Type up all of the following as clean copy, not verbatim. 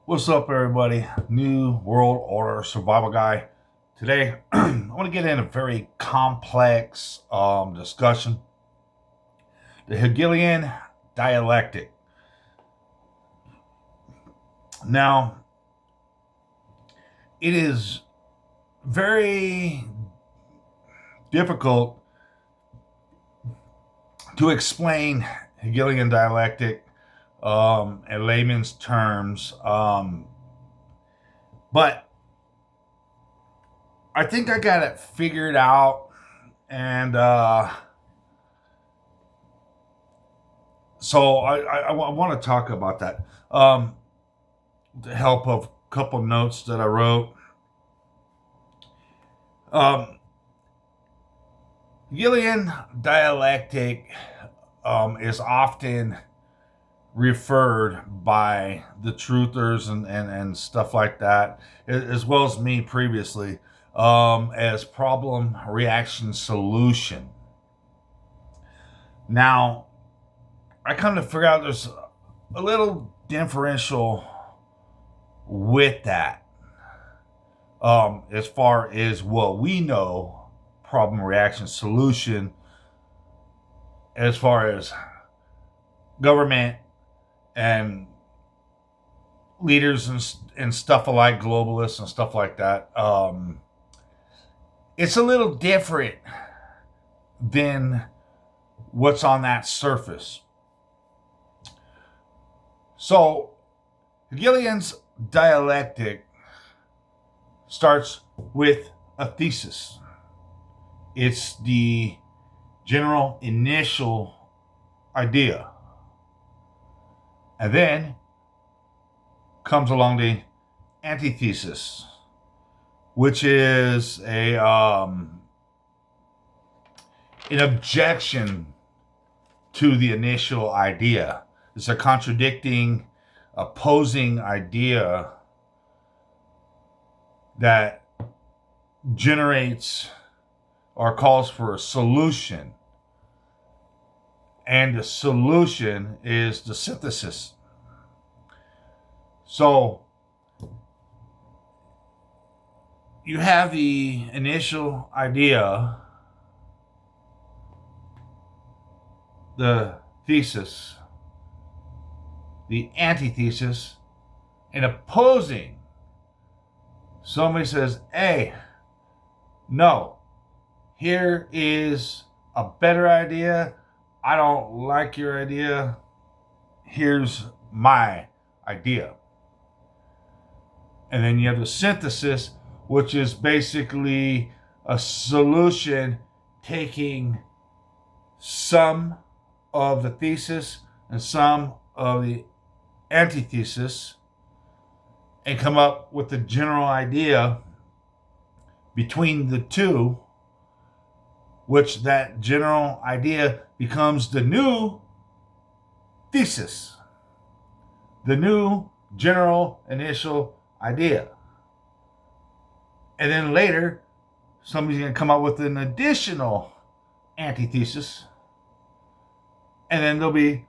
What's up, everybody? New World Order Survival Guy. Today, I want to get in a very complex discussion. The Hegelian Dialectic. Now, it is very difficult to explain Hegelian Dialectic in layman's terms, but I think I got it figured out, and so I want to talk about that. With the help of a couple notes that I wrote. Hegelian dialectic is often referred by the truthers and stuff like that, as well as me previously, as problem, reaction, solution. Now, I come to figure out there's a little differential with that, as far as what we know, problem, reaction, solution, as far as government and leaders and stuff alike, globalists and stuff like that. It's a little different than what's on that surface. So, Hegelian's dialectic starts with a thesis. It's the general initial idea. And then comes along the antithesis, which is an objection to the initial idea. It's a contradicting, opposing idea that generates or calls for a solution. And the solution is the synthesis. So you have the initial idea, the thesis, the antithesis, and opposing. Somebody says, hey, no, here is a better idea. I don't like your idea. Here's my idea. And then you have the synthesis, which is basically a solution taking some of the thesis and some of the antithesis and come up with the general idea between the two, which that general idea becomes the new thesis, the new general initial idea. And then later, somebody's going to come up with an additional antithesis. And then there'll be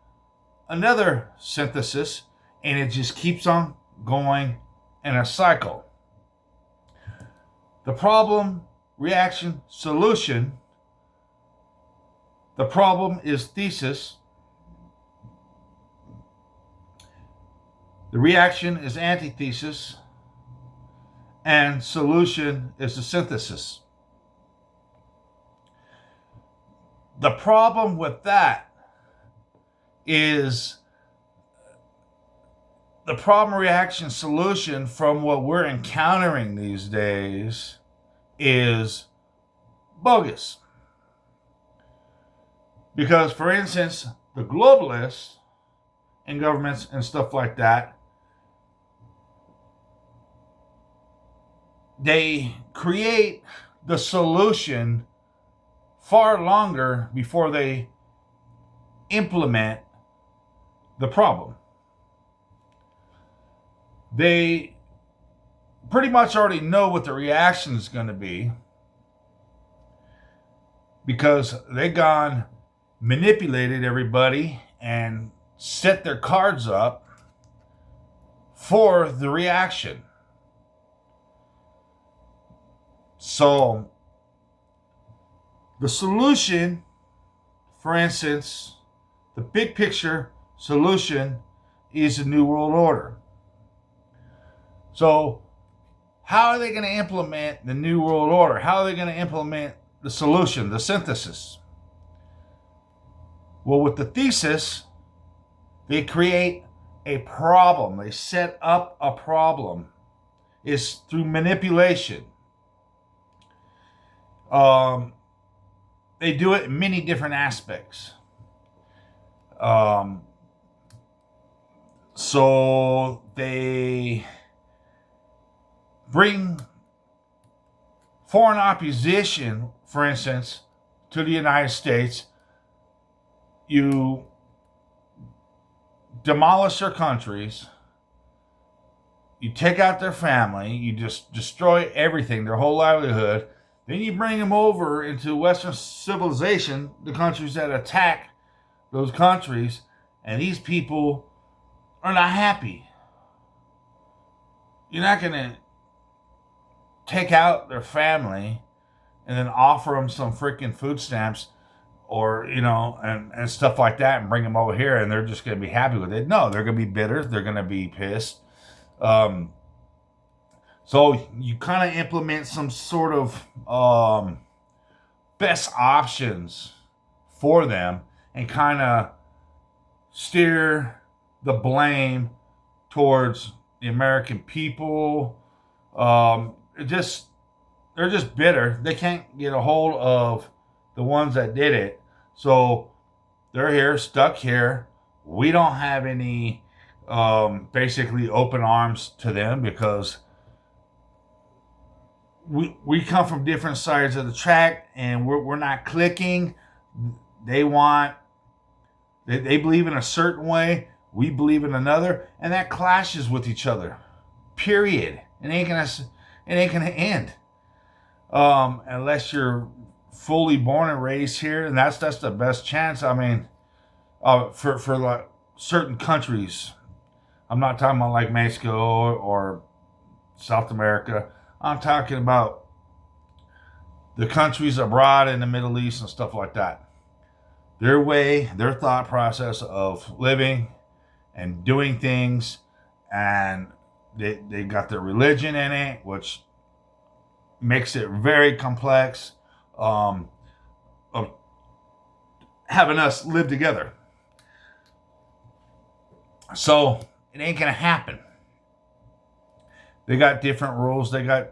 another synthesis, and it just keeps on going in a cycle. The problem, reaction, solution. The problem is thesis. The reaction is antithesis. And solution is the synthesis. The problem with that is the problem, reaction, solution from what we're encountering these days is bogus. Because, for instance, the globalists and governments and stuff like that, they create the solution far longer before they implement the problem. They pretty much already know what the reaction is going to be because they've gone manipulated everybody and set their cards up for the reaction. So the solution, for instance, the big picture solution is the New World Order. So how are they going to implement the New World Order? How are they going to implement the solution, the synthesis? Well, with the thesis, they create a problem. They set up a problem. It's through manipulation. They do it in many different aspects. So they bring foreign opposition, for instance, to the United States. You demolish their countries. You take out their family. You just destroy everything, their whole livelihood. Then you bring them over into Western civilization, the countries that attack those countries, and these people are not happy. You're not going to take out their family and then offer them some freaking food stamps or, and stuff like that and bring them over here and they're just going to be happy with it. No, they're going to be bitter. They're going to be pissed. So you kind of implement some sort of best options for them and kind of steer the blame towards the American people. They're just bitter. They can't get a hold of the ones that did it. So they're here, stuck here. We don't have any basically open arms to them because we come from different sides of the track and we're not clicking. They believe in a certain way. We believe in another, and that clashes with each other. Period. It ain't gonna end unless you're fully born and raised here, and that's the best chance. I mean, for like certain countries, I'm not talking about like Mexico or South America. I'm talking about the countries abroad in the Middle East and stuff like that. Their way, their thought process of living and doing things, and they got their religion in it, which makes it very complex of having us live together. So it ain't gonna happen. They got different rules. They got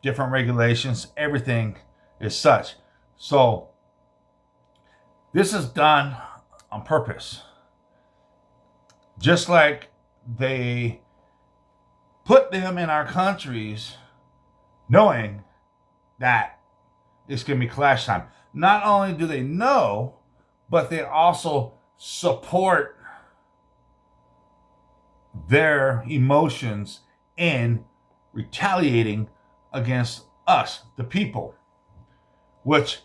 different regulations. Everything is such. So this is done on purpose. Just like they put them in our countries knowing that it's going to be clash time. Not only do they know, but they also support their emotions in retaliating against us, the people, which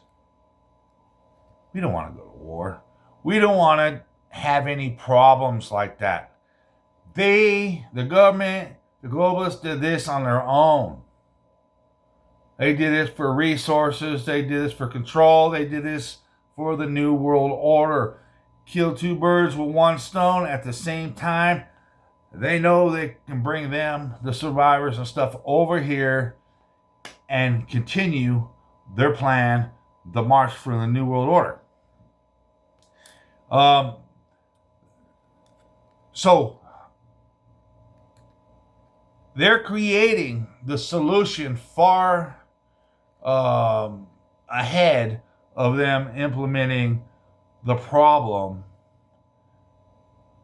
we don't want to go to war. We don't want to have any problems like that. The government, the globalists did this on their own. They did this for resources. They did this for control. They did this for the New World Order. Kill two birds with one stone at the same time. They know they can bring them, the survivors and stuff, over here and continue their plan, the march for the New World Order. So they're creating the solution far ahead of them implementing the problem.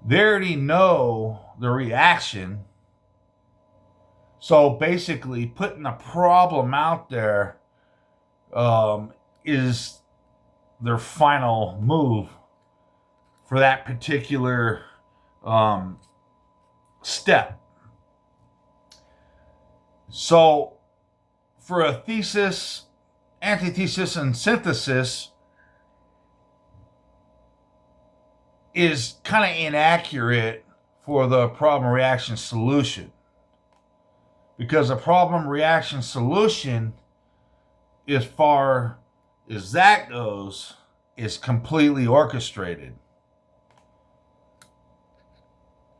They already know the reaction. So basically, putting a problem out there is their final move for that particular step. So for a thesis, antithesis, and synthesis is kind of inaccurate for the problem reaction solution. Because the problem reaction solution, as far as that goes, is completely orchestrated.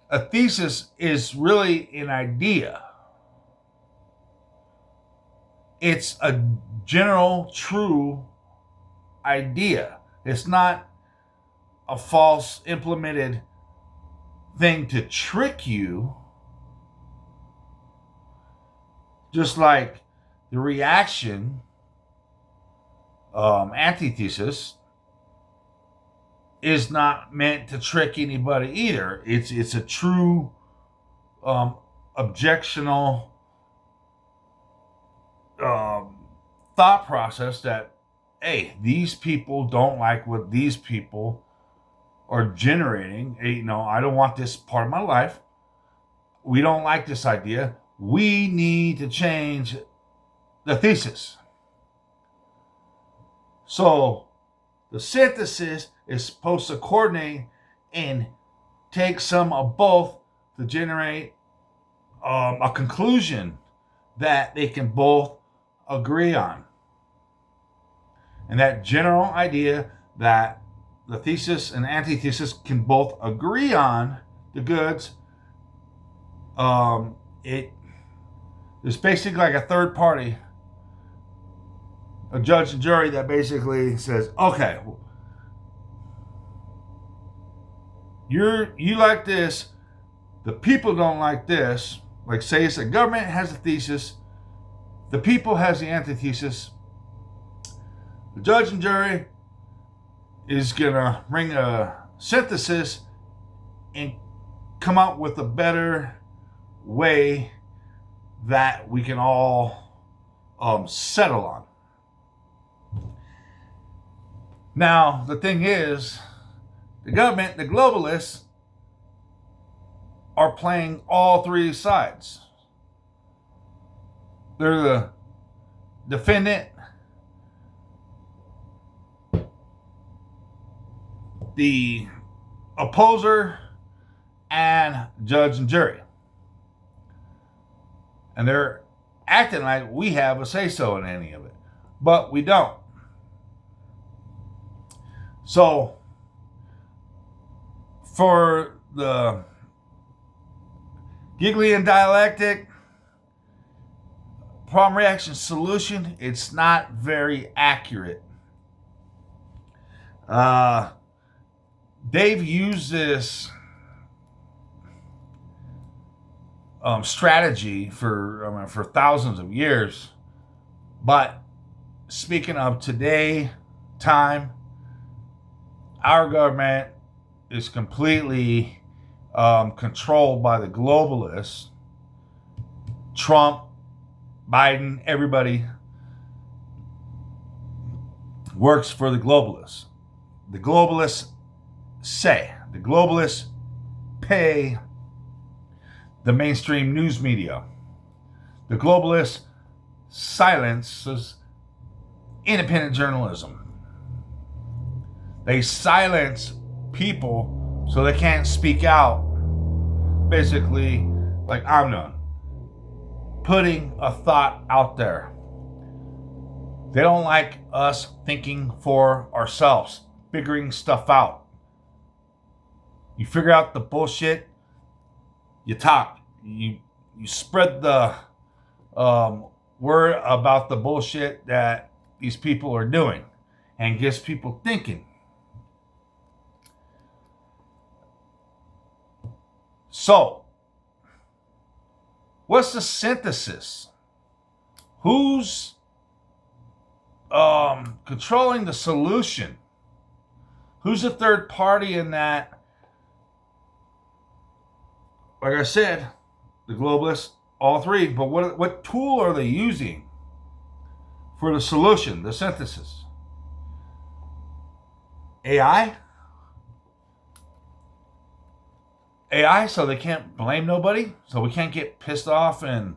A thesis is really an idea. It's a general, true idea. It's not a false, implemented thing to trick you. Just like the reaction, antithesis, is not meant to trick anybody either. It's a true objectional thought process that, hey, these people don't like what these people are generating. Hey, I don't want this part of my life. We don't like this idea. We need to change the thesis. So the synthesis is supposed to coordinate and take some of both to generate a conclusion that they can both agree on. And that general idea that the thesis and antithesis can both agree on the goods, it's basically like a third party, a judge and jury that basically says, okay, you like this, the people don't like this. Like, say it's the government has a thesis, the people has the antithesis. The judge and jury is gonna bring a synthesis and come out with a better way that we can all settle on. Now, the thing is, the government, the globalists, are playing all three sides. They're the defendant, the opposer, and judge and jury. And they're acting like we have a say-so in any of it. But we don't. So, for the Hegelian Dialectic, problem reaction solution, it's not very accurate. They've used this strategy for thousands of years, but speaking of today, time, our government is completely controlled by the globalists. Trump, Biden, everybody works for the globalists. The globalists the globalists pay the mainstream news media. The globalists silences independent journalism. They silence people so they can't speak out. Basically, like I'm doing, putting a thought out there. They don't like us thinking for ourselves, figuring stuff out. You figure out the bullshit, you talk, you spread the word about the bullshit that these people are doing, and gets people thinking. So, what's the synthesis? Who's controlling the solution? Who's the third party in that? Like I said, the globalists, all three. But what tool are they using for the solution, the synthesis? AI? AI, so they can't blame nobody? So we can't get pissed off and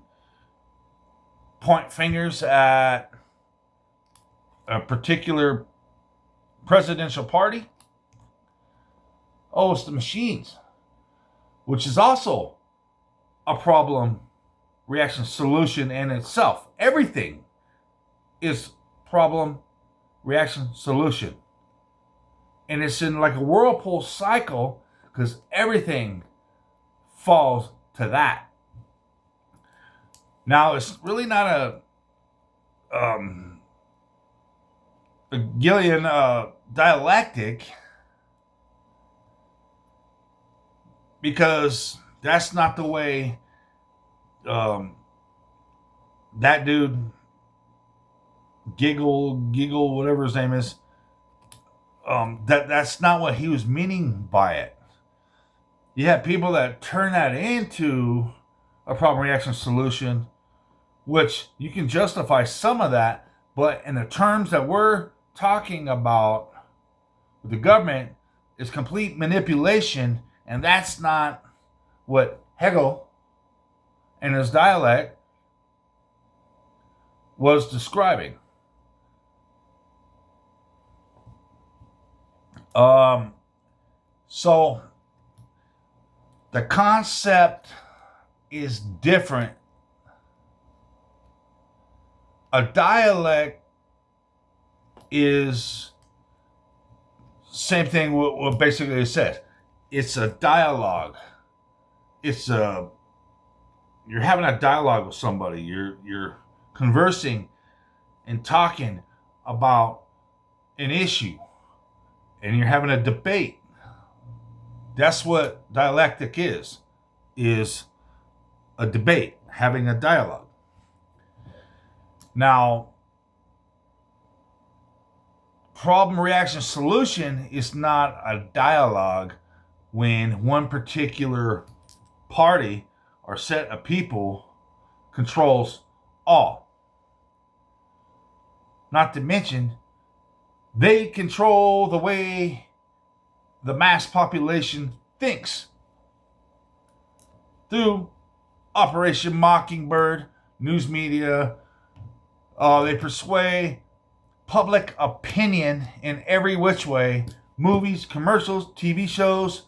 point fingers at a particular presidential party? Oh, it's the machines. which is also a problem reaction solution in itself. Everything is problem reaction solution. And it's in like a whirlpool cycle because everything falls to that. Now, it's really not a Hegelian dialectic, because that's not the way that dude Giggle, whatever his name is, that's not what he was meaning by it. You have people that turn that into a problem reaction solution, which you can justify some of that, but in the terms that we're talking about with the government is complete manipulation, and that's not what Hegel and his dialect was describing. So the concept is different. A dialect is same thing what basically it says. It's a dialogue. It's a you're having a dialogue with somebody. You're conversing and talking about an issue, and you're having a debate. That's what dialectic is a debate, having a dialogue. Now, problem reaction solution is not a dialogue when one particular party or set of people controls all. Not to mention, they control the way the mass population thinks through Operation Mockingbird, news media. They persuade public opinion in every which way. Movies, commercials, TV shows,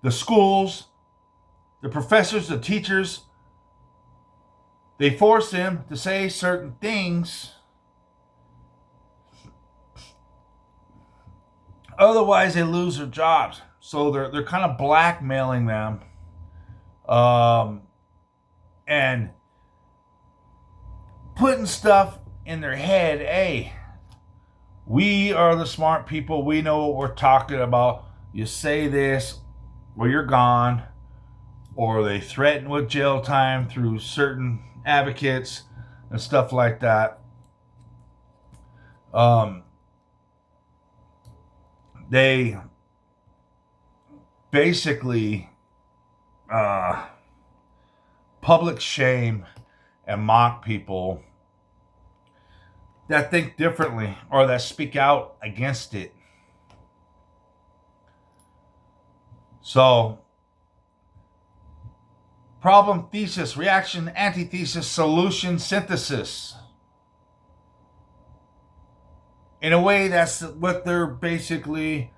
the schools, the professors, the teachers. They force them to say certain things. Otherwise, they lose their jobs. So they're kind of blackmailing them, and putting stuff in their head. Hey, we are the smart people. We know what we're talking about. You say this, or you're gone. Or they threaten with jail time through certain advocates and stuff like that. They basically public shame and mock people that think differently or that speak out against it. So, problem, thesis, reaction, antithesis, solution, synthesis. In a way, that's what they're basically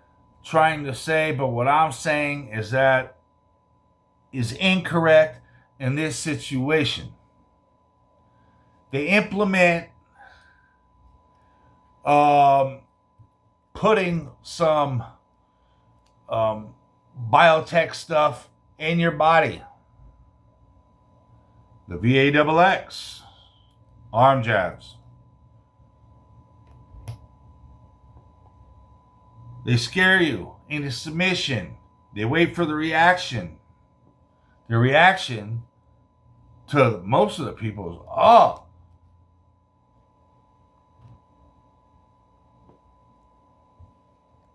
trying to say, but what I'm saying is that is incorrect in this situation. They implement putting some biotech stuff in your body. The VAXX, arm jabs. They scare you into submission. They wait for the reaction. The reaction to most of the people is, oh.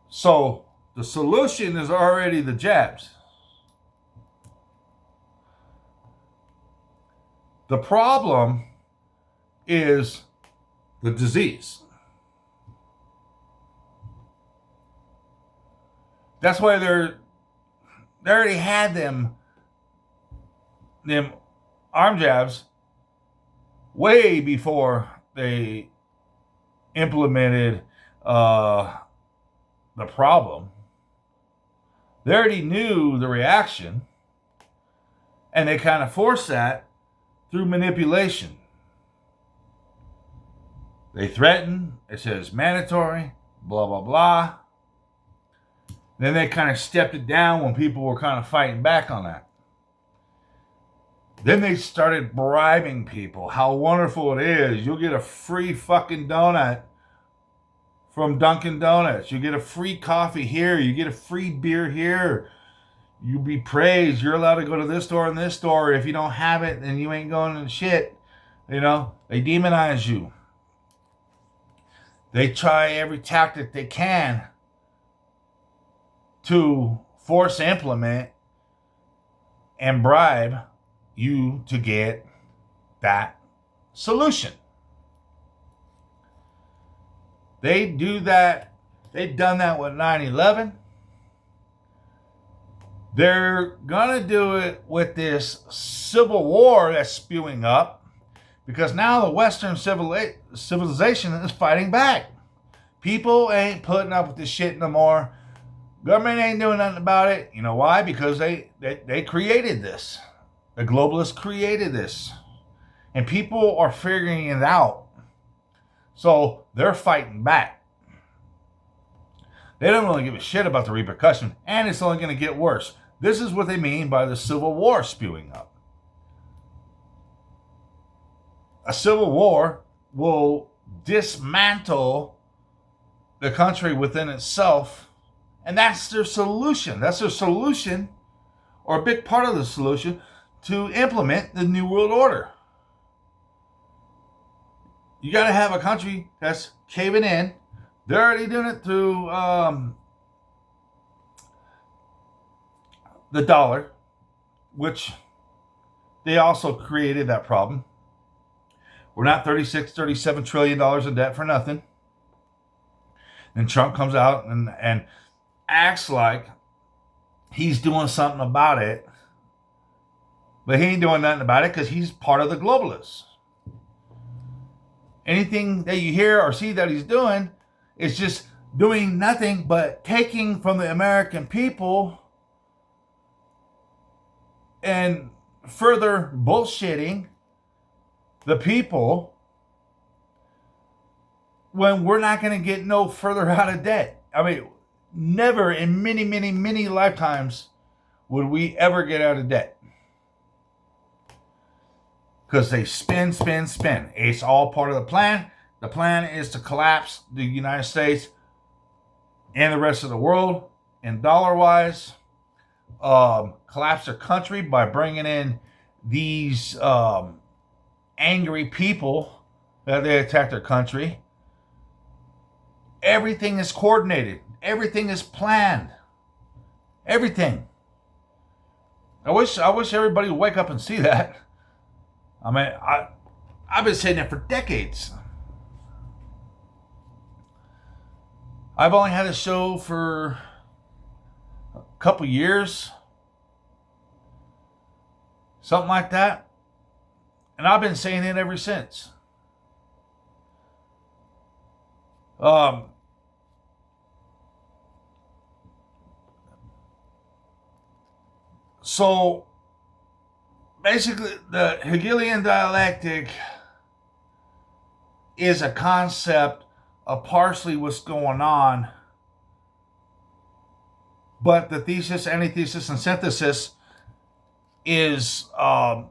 So the solution is already the jabs. The problem is the disease. That's why they already had them arm jabs way before they implemented the problem. They already knew the reaction. And they kind of force that through manipulation. They threaten, it says mandatory, blah, blah, blah. Then they kind of stepped it down when people were kind of fighting back on that. Then they started bribing people. How wonderful it is. You'll get a free fucking donut from Dunkin' Donuts. You get a free coffee here. You get a free beer here. You be praised. You're allowed to go to this store and this store. If you don't have it, then you ain't going to shit. You know, they demonize you. They try every tactic they can to force implement and bribe you to get that solution. They do that. They've done that with 9/11. They're going to do it with this civil war that's spewing up, because now the Western civilization is fighting back. People ain't putting up with this shit no more. Government ain't doing nothing about it. You know why? Because they created this. The globalists created this. And people are figuring it out. So they're fighting back. They don't really give a shit about the repercussion, and it's only going to get worse. This is what they mean by the Civil War spewing up. A civil war will dismantle the country within itself, and that's their solution. That's their solution, or a big part of the solution, to implement the New World Order. You got to have a country that's caving in. They're already doing it through the dollar, which they also created that problem. We're not $37 trillion in debt for nothing. And Trump comes out and acts like he's doing something about it. But he ain't doing nothing about it because he's part of the globalists. Anything that you hear or see that he's doing is just doing nothing but taking from the American people and further bullshitting the people when we're not going to get no further out of debt. I mean, never in many, many, many lifetimes would we ever get out of debt. Because they spin. It's all part of the plan. The plan is to collapse the United States and the rest of the world in dollar-wise. Collapse their country by bringing in these angry people that they attack their country. Everything is coordinated. Everything is planned. Everything. I wish everybody would wake up and see that. I mean, I've been saying that for decades. I've only had a show for a couple years. Something like that. And I've been saying it ever since. So, basically, the Hegelian Dialectic is a concept of partially what's going on, but the thesis, antithesis, and synthesis is a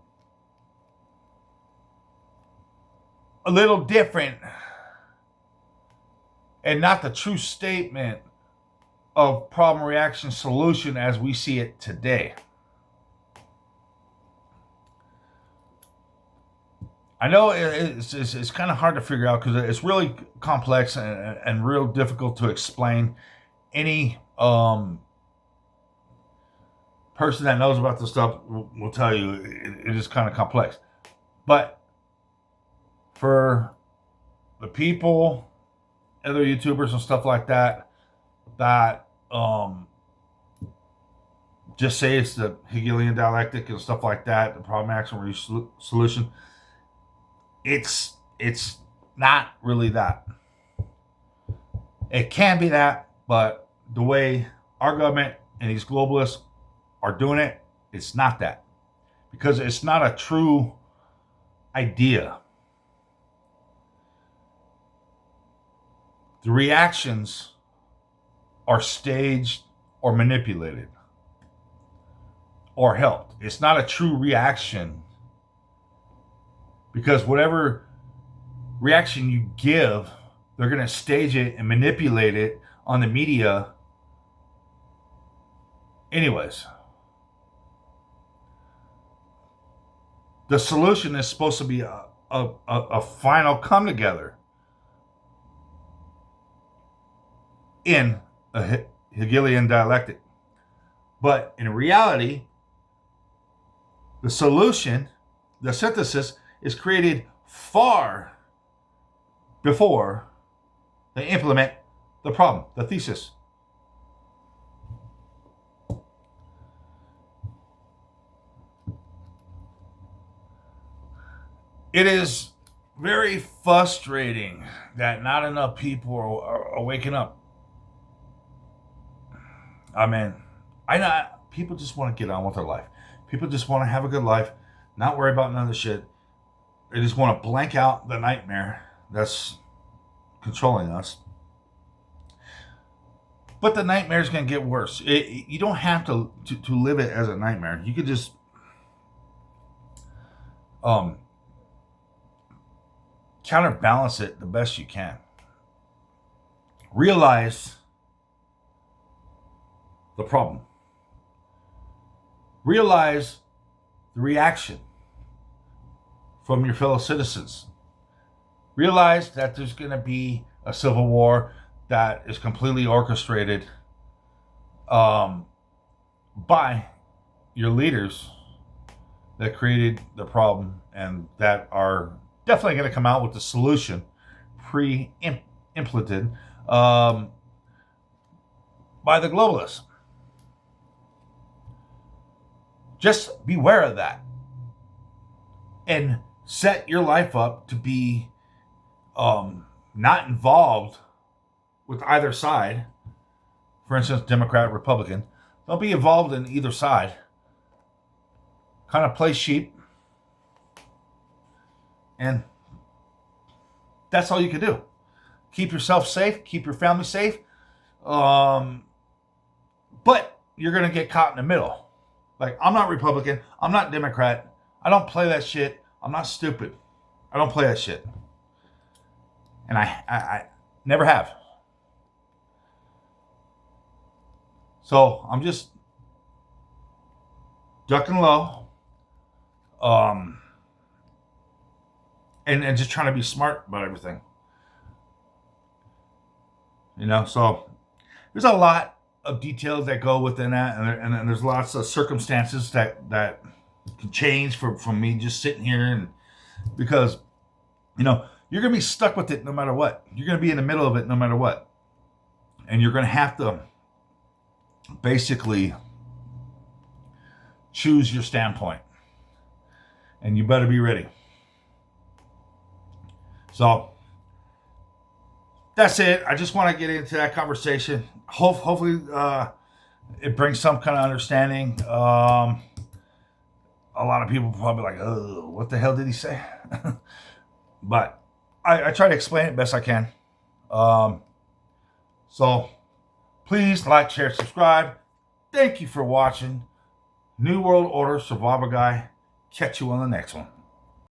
little different and not the true statement of problem, reaction, solution as we see it today. I know it's kind of hard to figure out because it's really complex and real difficult to explain. Any person that knows about this stuff will tell you it is kind of complex. But for the people, other YouTubers and stuff like that, that just say it's the Hegelian Dialectic and stuff like that, the problem, action, solution, it's not really that. It can be that, but the way our government and these globalists are doing it, it's not that. because it's not a true idea. The reactions are staged or manipulated or helped. It's not a true reaction, because whatever reaction you give, they're going to stage it and manipulate it on the media anyways. The solution is supposed to be a final come together in a Hegelian dialectic. But in reality, the solution, the synthesis, is created far before they implement the problem, the thesis. It is very frustrating that not enough people are waking up. I mean, people just want to get on with their life. People just want to have a good life, not worry about none of the shit. They just want to blank out the nightmare that's controlling us. But the nightmare is going to get worse. You don't have to live it as a nightmare. You could just counterbalance it the best you can. Realize the problem. Realize the reaction from your fellow citizens. Realize that there's going to be a civil war that is completely orchestrated by your leaders that created the problem and that are definitely going to come out with the solution pre-implemented by the globalists. Just beware of that and set your life up to be not involved with either side. For instance, Democrat, Republican. Don't be involved in either side. Kind of play sheep. And that's all you can do. Keep yourself safe. Keep your family safe. But you're going to get caught in the middle. Like, I'm not Republican. I'm not Democrat. I don't play that shit. I'm not stupid. I don't play that shit. And I never have. So I'm just ducking low. And just trying to be smart about everything. You know, so there's a lot of details that go within that, and there's lots of circumstances that can change from me just sitting here, and because, you know, you're going to be stuck with it no matter what. You're going to be in the middle of it no matter what. And you're going to have to basically choose your standpoint. And you better be ready. So that's it. I just want to get into that conversation. Hopefully it brings some kind of understanding. A lot of people probably like, oh, what the hell did he say? But I try to explain it best I can. So please like, share, subscribe. Thank you for watching. New World Order Survivor Guy. Catch you on the next one.